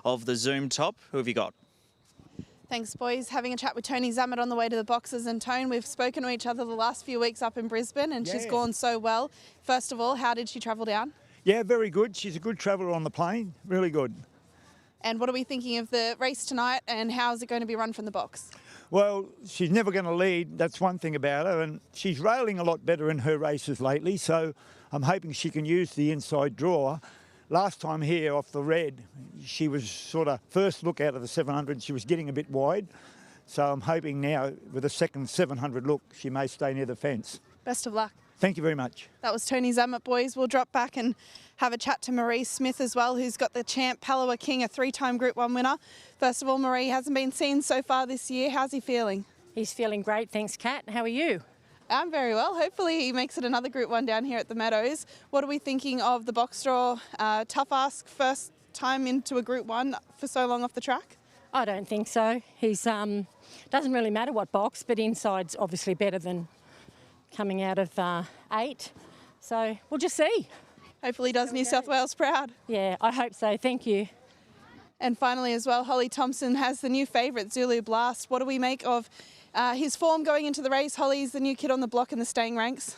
of the Zoom Top. Who have you got? Thanks, boys. Having a chat with Tony Zammit on the way to the boxes. And Tone, we've spoken to each other the last few weeks up in Brisbane, and she's gone so well. First of all, how did she travel down? Yeah, very good. She's a good traveller on the plane. Really good. And what are we thinking of the race tonight, and how is it going to be run from the box? Well, she's never going to lead. That's one thing about her. And she's railing a lot better in her races lately. So I'm hoping she can use the inside draw. Last time here off the red, she was sort of first look out of the 700. She was getting a bit wide. So I'm hoping now with a second 700 look, she may stay near the fence. Best of luck. Thank you very much. That was Tony Zammit, boys. We'll drop back and have a chat to Marie Smith as well, who's got the champ Palawa King, a 3-time Group 1 winner. First of all, Marie, hasn't been seen so far this year. How's he feeling? He's feeling great, thanks, Kat. How are you? I'm very well. Hopefully he makes it another Group 1 down here at the Meadows. What are we thinking of the box draw? Tough ask, first time into a Group 1 for so long off the track? I don't think so. He's doesn't really matter what box, but inside's obviously better than coming out of 8. So we'll just see. Hopefully he does New South Wales proud. Yeah, I hope so. Thank you. And finally as well, Holly Thompson has the new favourite, Zulu Blast. What do we make of his form going into the race? Holly's the new kid on the block in the staying ranks.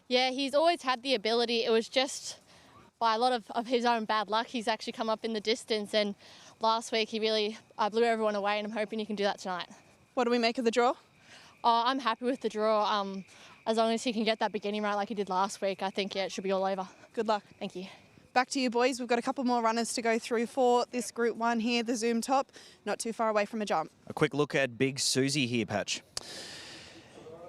Yeah, he's always had the ability. It was just by a lot of his own bad luck, he's actually come up in the distance. And last week he really blew everyone away, and I'm hoping he can do that tonight. What do we make of the draw? Oh, I'm happy with the draw. As long as he can get that beginning right like he did last week, I think, yeah, it should be all over. Good luck. Thank you. Back to you, boys. We've got a couple more runners to go through for this Group 1 here, the Zoom Top. Not too far away from a jump. A quick look at Big Susie here, Patch.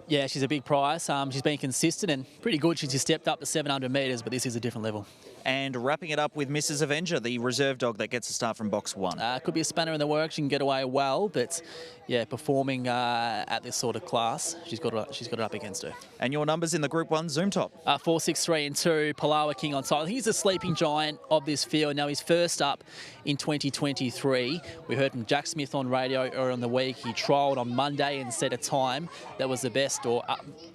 Yeah, she's a big prize. She's been consistent and pretty good. She's just stepped up to 700 metres, but this is a different level. And wrapping it up with Mrs. Avenger, the reserve dog that gets a start from box 1. Could be a spanner in the works. She can get away well, but yeah, performing at this sort of class, she's got it up against her. And your numbers in the Group 1 Zoom Top? 4, 6, 3 and 2. Palawa King on top. I think he's the sleeping giant of this field. Now he's first up in 2023. We heard from Jack Smith on radio earlier in the week. He trialled on Monday and set a time that was the best, or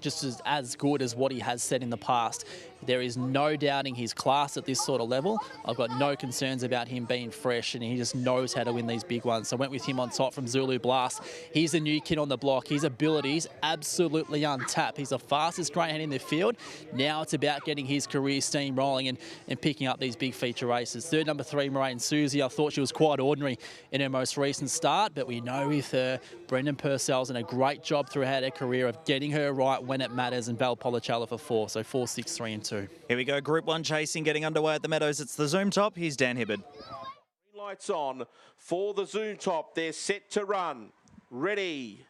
just as good as what he has set in the past. There is no doubting his class at this sort of level. I've got no concerns about him being fresh, and he just knows how to win these big ones. So I went with him on top from Zulu Blast. He's the new kid on the block. His abilities absolutely untapped. He's the fastest greyhound in the field. Now it's about getting his career steam rolling and picking up these big feature races. Third, number 3, Moraine Susie. I thought she was quite ordinary in her most recent start, but we know with her, Brendan Purcell's done a great job throughout her career of getting her right when it matters, and VALPOLICELLA for 4. So 4, 6, 3 and 2. Here we go, Group 1 chasing getting underway at the Meadows. It's the Zoom Top. Here's Dan Hibbard. Lights on for the Zoom Top. They're set to run. Ready.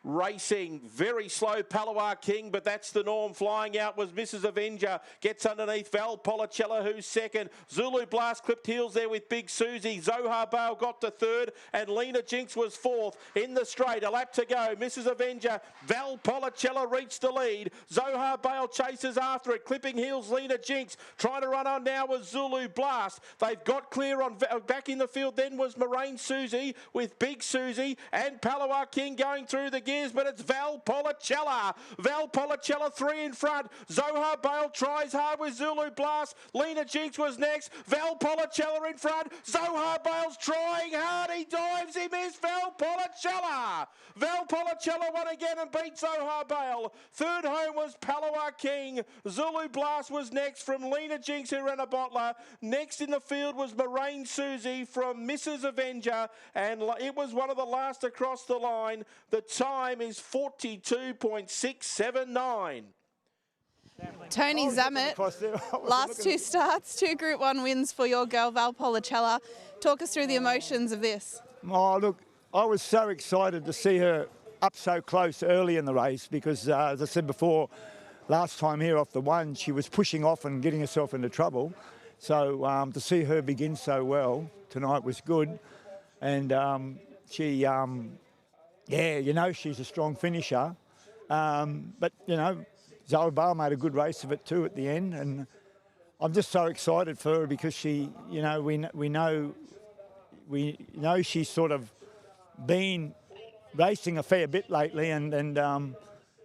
Racing, very slow, Palawa King, but that's the norm. Flying out was Mrs. Avenger. Gets underneath VALPOLICELLA, who's second. Zulu Blast clipped heels there with Big Susie. Zohar Bale got to third, and Lena Jinx was fourth. In the straight, a lap to go. Mrs. Avenger, VALPOLICELLA reached the lead. Zohar Bale chases after it, clipping heels Lena Jinx. Trying to run on now was Zulu Blast. They've got clear on back in the field. Then was Moraine Susie with Big Susie and Palawa King going through the gear. But it's VALPOLICELLA. VALPOLICELLA 3 in front. Zohar Bale tries hard with Zulu Blast. Lena Jinx was next. VALPOLICELLA in front. Zohar Bale's trying hard. He dives. He missed. VALPOLICELLA. VALPOLICELLA won again and beat Zohar Bale. Third home was Palawa King. Zulu Blast was next from Lena Jinx, who ran a bottler. Next in the field was Moraine Susie from Mrs. Avenger, and it was one of the last across the line. The time is 42.679. Tony Zammit, last 2 starts, 2 Group 1 wins for your girl VALPOLICELLA. Talk us through the emotions of this. Oh, look, I was so excited to see her up so close early in the race because, as I said before, last time here off the 1, she was pushing off and getting herself into trouble. So to see her begin so well tonight was good. And she... yeah, you know, she's a strong finisher. But, you know, Zohar Bale made a good race of it too at the end. And I'm just so excited for her because she, you know, we know she's sort of been racing a fair bit lately. And I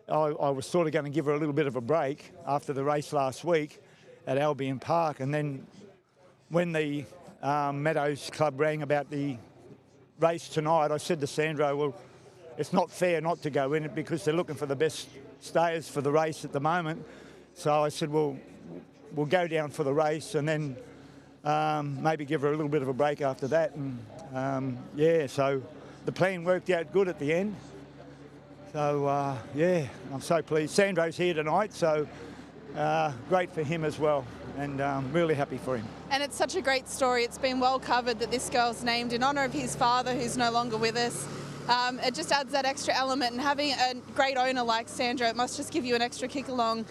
was sort of going to give her a little bit of a break after the race last week at Albion Park. And then when the Meadows Club rang about the race tonight, I said to Sandro, well, it's not fair not to go in it because they're looking for the best stayers for the race at the moment. So I said, well, we'll go down for the race and then maybe give her a little bit of a break after that. And yeah, so the plan worked out good at the end. So yeah, I'm so pleased. Sandro's here tonight, so great for him as well, and really happy for him. And it's such a great story. It's been well covered that this girl's named in honour of his father, who's no longer with us. It just adds that extra element, and having a great owner like Sandro, it must just give you an extra kick along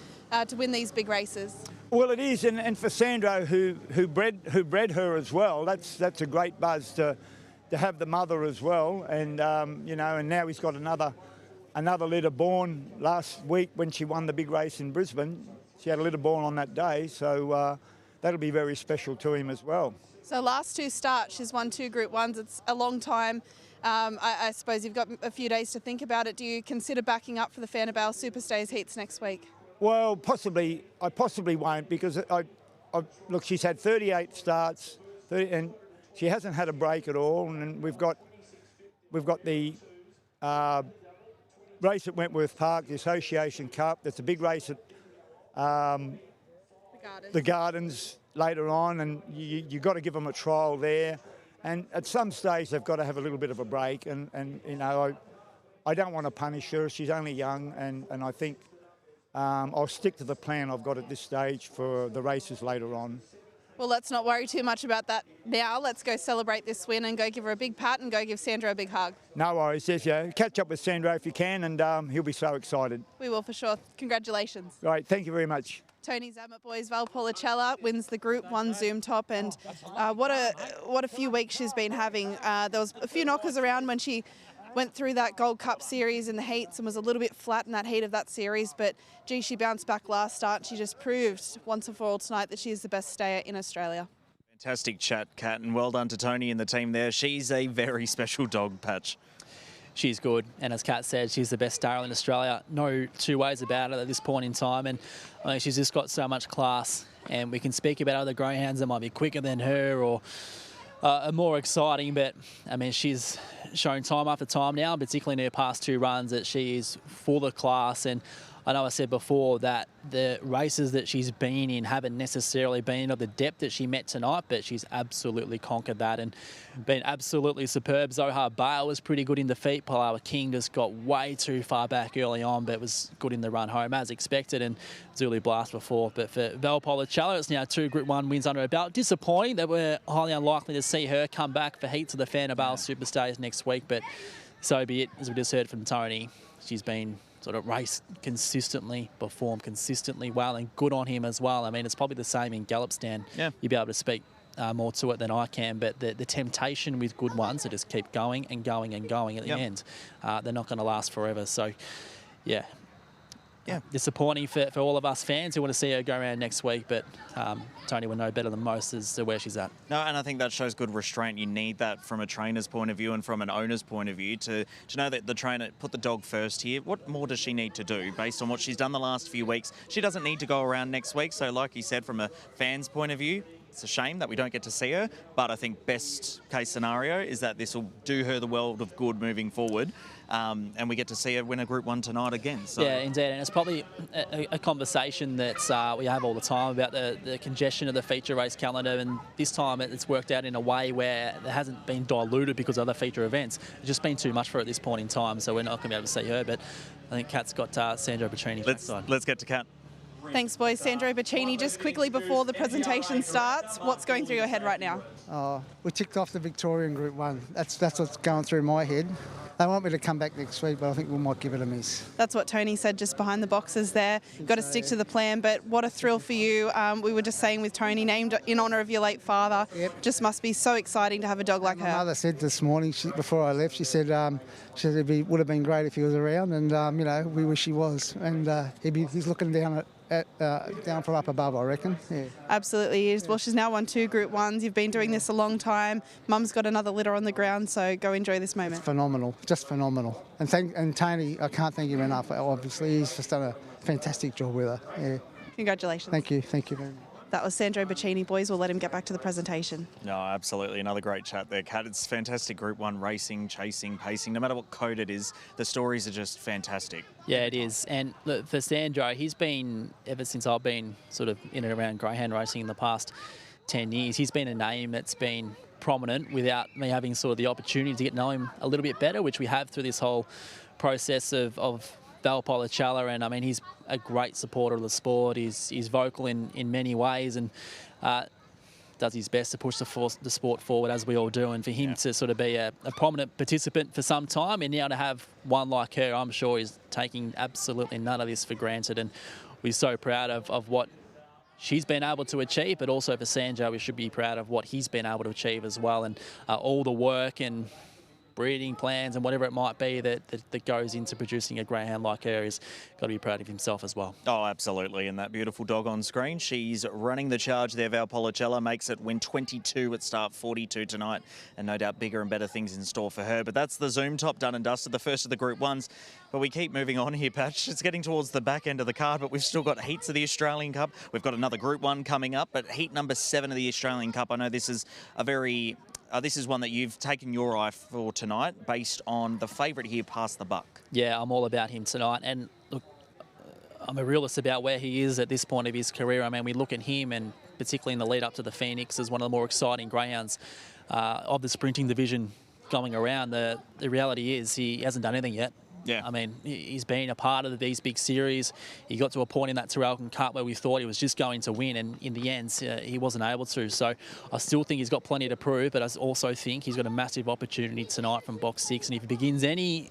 to win these big races. Well, it is, and for Sandro, who bred her as well, that's a great buzz to have the mother as well, and you know, and now he's got another litter born last week when she won the big race in Brisbane. She had a litter born on that day, so that'll be very special to him as well. So last 2 starts, she's won 2 Group 1s. It's a long time. I suppose you've got a few days to think about it. Do you consider backing up for the Fanabale Superstars heats next week? Well, possibly. I possibly won't because look, she's had 38 starts, and she hasn't had a break at all. And we've got the race at Wentworth Park, the Association Cup. That's a big race at the Gardens later on, and you've got to give them a trial there. And at some stage, they've got to have a little bit of a break. And you know, I don't want to punish her. She's only young, and I think I'll stick to the plan I've got at this stage for the races later on. Well, let's not worry too much about that now. Let's go celebrate this win and go give her a big pat and go give Sandro a big hug. No worries. Yes, yeah. Catch up with Sandro if you can, and he'll be so excited. We will for sure. Congratulations. Right, thank you very much. Tony Zammit boys, VALPOLICELLA wins the Group 1 Zoom Top, and what a few weeks she's been having. There was a few knockers around when she went through that Gold Cup series in the heats and was a little bit flat in that heat of that series, but gee, she bounced back last start. She just proved once and for all tonight that she is the best stayer in Australia. Fantastic chat, Kat, and well done to Tony and the team there. She's a very special dog, Patch. She's good, and as Kat said, she's the best star in Australia. No two ways about it at this point in time, and I think she's just got so much class. And we can speak about other greyhounds that might be quicker than her or are more exciting, but I mean, she's shown time after time now, particularly in her past 2 runs, that she is full of class. And I know I said before that the races that she's been in haven't necessarily been of the depth that she met tonight, but she's absolutely conquered that and been absolutely superb. Zohar Bale was pretty good in defeat. Palawa King just got way too far back early on, but was good in the run home as expected, and Zulu Blast before. But for VALPOLICELLA, it's now 2 Group 1 wins under her belt. Disappointing that we're highly unlikely to see her come back for heats of the Fanabale Superstars next week, but so be it. As we just heard from Tony, she's been sort of raced consistently, performed consistently well, and good on him as well. I mean, it's probably the same in Gallop Stand. Yeah. You'll be able to speak more to it than I can, but the temptation with good ones to just keep going and going and going at the end, they're not going to last forever. So, yeah. Disappointing for all of us fans who want to see her go around next week, but Tony will know better than most as to where she's at. No, and I think that shows good restraint. You need that from a trainer's point of view and from an owner's point of view to know that the trainer put the dog first here. What more does she need to do based on what she's done the last few weeks? She doesn't need to go around next week. So like you said, from a fan's point of view, it's a shame that we don't get to see her, but I think best case scenario is that this will do her the world of good moving forward, and we get to see her win a Group 1 tonight again. So. Yeah, indeed, and it's probably a conversation that we have all the time about the congestion of the feature race calendar, and this time it's worked out in a way where it hasn't been diluted because of other feature events. It's just been too much for her at this point in time, so we're not going to be able to see her, but I think Kat's got Sandro Boccini. Let's get to Kat. Thanks, boys. Sandro Boccini, just quickly before the presentation starts, what's going through your head right now? We ticked off the Victorian Group 1. That's what's going through my head. They want me to come back next week, but I think we might give it a miss. That's what Tony said just behind the boxes there. Got to stick to the plan, but what a thrill for you. We were just saying with Tony, named in honour of your late father. Yep. Just must be so exciting to have a dog like her. My mother said this morning, before I left, she said it would have been great if he was around, and you know, we wish he was. And he's looking down down from up above, I reckon. Yeah. Absolutely is. Well, she's now won 2 Group 1s. You've been doing this a long time. Mum's got another litter on the ground, so go enjoy this moment. It's phenomenal, just phenomenal. And Tony, I can't thank him enough. Obviously, he's just done a fantastic job with her. Yeah. Congratulations. Thank you very much. That was Sandro Boccini, boys. We'll let him get back to the presentation. No, absolutely. Another great chat there, Kat. It's fantastic Group 1 racing, chasing, pacing. No matter what code it is, the stories are just fantastic. Yeah, it is. And look, for Sandro, he's been, ever since I've been sort of in and around greyhound racing in the past 10 years, he's been a name that's been prominent without me having sort of the opportunity to get to know him a little bit better, which we have through this whole process of VALPOLICELLA. And I mean, he's a great supporter of the sport. He's vocal in many ways, and does his best to push the sport forward, as we all do. And for him to sort of be a prominent participant for some time, and now to have one like her, I'm sure he's taking absolutely none of this for granted. And we're so proud of what she's been able to achieve, but also for Sandro, we should be proud of what he's been able to achieve as well, and all the work and breeding plans and whatever it might be that goes into producing a greyhound like her. He's got to be proud of himself as well. Oh, absolutely. And that beautiful dog on screen, she's running the charge there. VALPOLICELLA makes it win 22 at start 42 tonight, and no doubt bigger and better things in store for her. But that's the Zoom Top done and dusted, the first of the Group 1s. But we keep moving on here, Patch. It's getting towards the back end of the card, but we've still got heats of the Australian Cup. We've got another Group 1 coming up, but heat number 7 of the Australian Cup. I know this is a very... this is one that you've taken your eye for tonight based on the favourite here, Past the Buck. Yeah, I'm all about him tonight. And look, I'm a realist about where he is at this point of his career. I mean, we look at him, and particularly in the lead up to the Phoenix, as one of the more exciting greyhounds of the sprinting division going around. The reality is he hasn't done anything yet. Yeah. I mean, he's been a part of these big series. He got to a point in that Traralgon Cup where we thought he was just going to win, and in the end, he wasn't able to. So I still think he's got plenty to prove, but I also think he's got a massive opportunity tonight from box 6. And if he begins any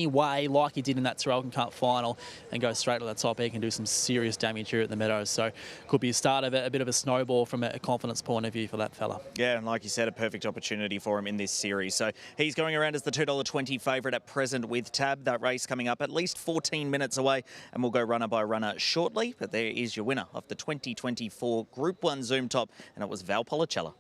way like he did in that Traralgon Cup final and goes straight to the top, he can do some serious damage here at the Meadows. So could be a start of a bit of a snowball from a confidence point of view for that fella. Yeah, and like you said, a perfect opportunity for him in this series. So he's going around as the $2.20 favourite at present with Tab. That race coming up at least 14 minutes away, and we'll go runner by runner shortly. But there is your winner of the 2024 Group 1 Zoom Top, and it was VALPOLICELLA.